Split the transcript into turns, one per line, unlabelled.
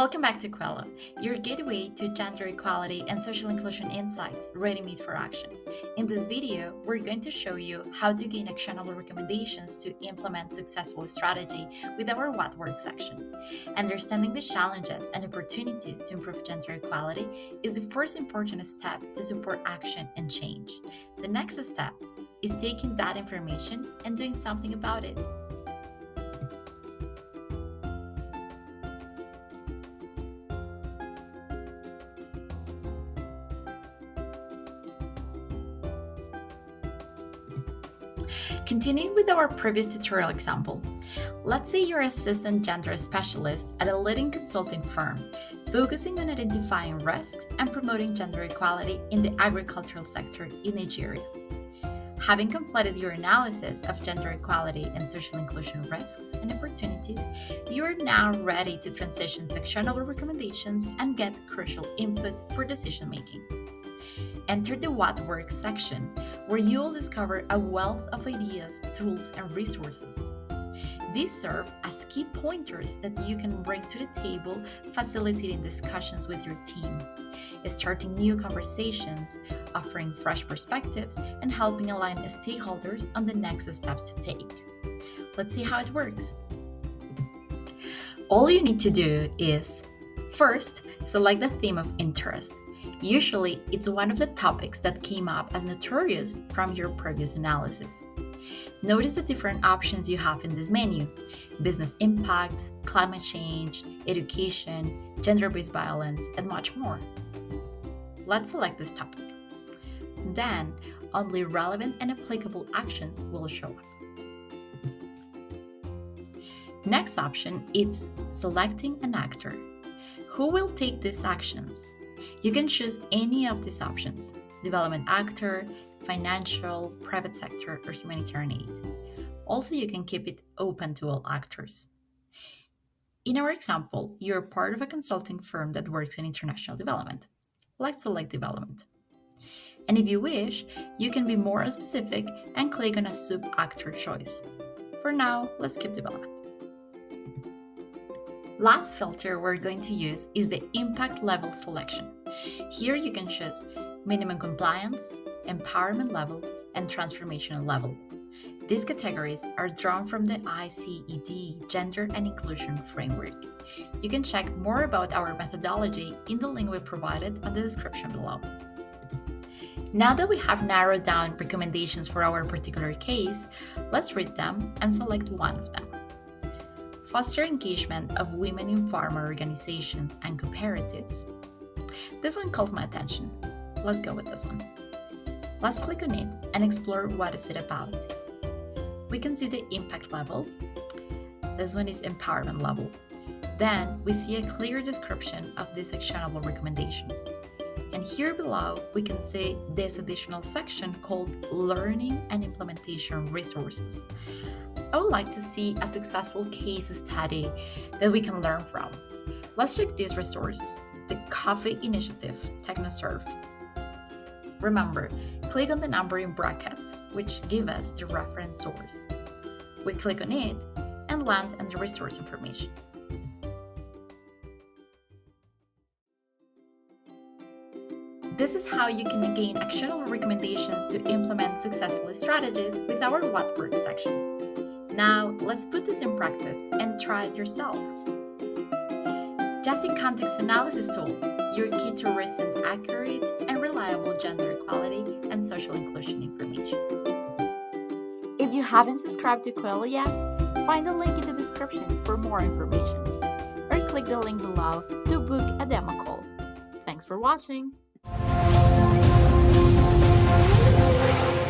Welcome back to Equilo, your gateway to gender equality and social inclusion insights, ready-made for action. In this video, we're going to show you how to gain actionable recommendations to implement successful strategy with our What Works section. Understanding the challenges and opportunities to improve gender equality is the first important step to support action and change. The next step is taking that information and doing something about it. Continuing with our previous tutorial example, let's say you're a seasoned gender specialist at a leading consulting firm, focusing on identifying risks and promoting gender equality in the agricultural sector in Nigeria. Having completed your analysis of gender equality and social inclusion risks and opportunities, you are now ready to transition to actionable recommendations and get crucial input for decision making. Enter the What Works section, where you will discover a wealth of ideas, tools, and resources. These serve as key pointers that you can bring to the table, facilitating discussions with your team, starting new conversations, offering fresh perspectives, and helping align stakeholders on the next steps to take. Let's see how it works. All you need to do is, first, select the theme of interest. Usually, it's one of the topics that came up as notorious from your previous analysis. Notice the different options you have in this menu: business impact, climate change, education, gender-based violence, and much more. Let's select this topic. Then, only relevant and applicable actions will show up. Next option is selecting an actor. Who will take these actions? You can choose any of these options: development actor, financial, private sector, or humanitarian aid. Also, you can keep it open to all actors. In our example, you're part of a consulting firm that works in international development. Let's select development. And if you wish, you can be more specific and click on a sub-actor choice. For now, let's keep development. Last filter we're going to use is the impact level selection. Here you can choose minimum compliance, empowerment level, and transformational level. These categories are drawn from the ICED Gender and Inclusion Framework. You can check more about our methodology in the link we provided on the description below. Now that we have narrowed down recommendations for our particular case, let's read them and select one of them. Foster engagement of women in farmer organizations and cooperatives. This one calls my attention. Let's go with this one. Let's click on it and explore what is it about. We can see the impact level. This one is empowerment level. Then we see a clear description of this actionable recommendation. And here below, we can see this additional section called Learning and Implementation Resources. I would like to see a successful case study that we can learn from. Let's check this resource, the Coffee Initiative, TechnoServe. Remember, click on the number in brackets, which give us the reference source. We click on it and land on the resource information. This is how you can gain actionable recommendations to implement successful strategies with our What Works section. Now, let's put this in practice and try it yourself. GESI Contextual Analysis Tool, your key to recent, accurate, and reliable gender equality and social inclusion information.
If you haven't subscribed to Equilo yet, find the link in the description for more information, or click the link below to book a demo call. Thanks for watching!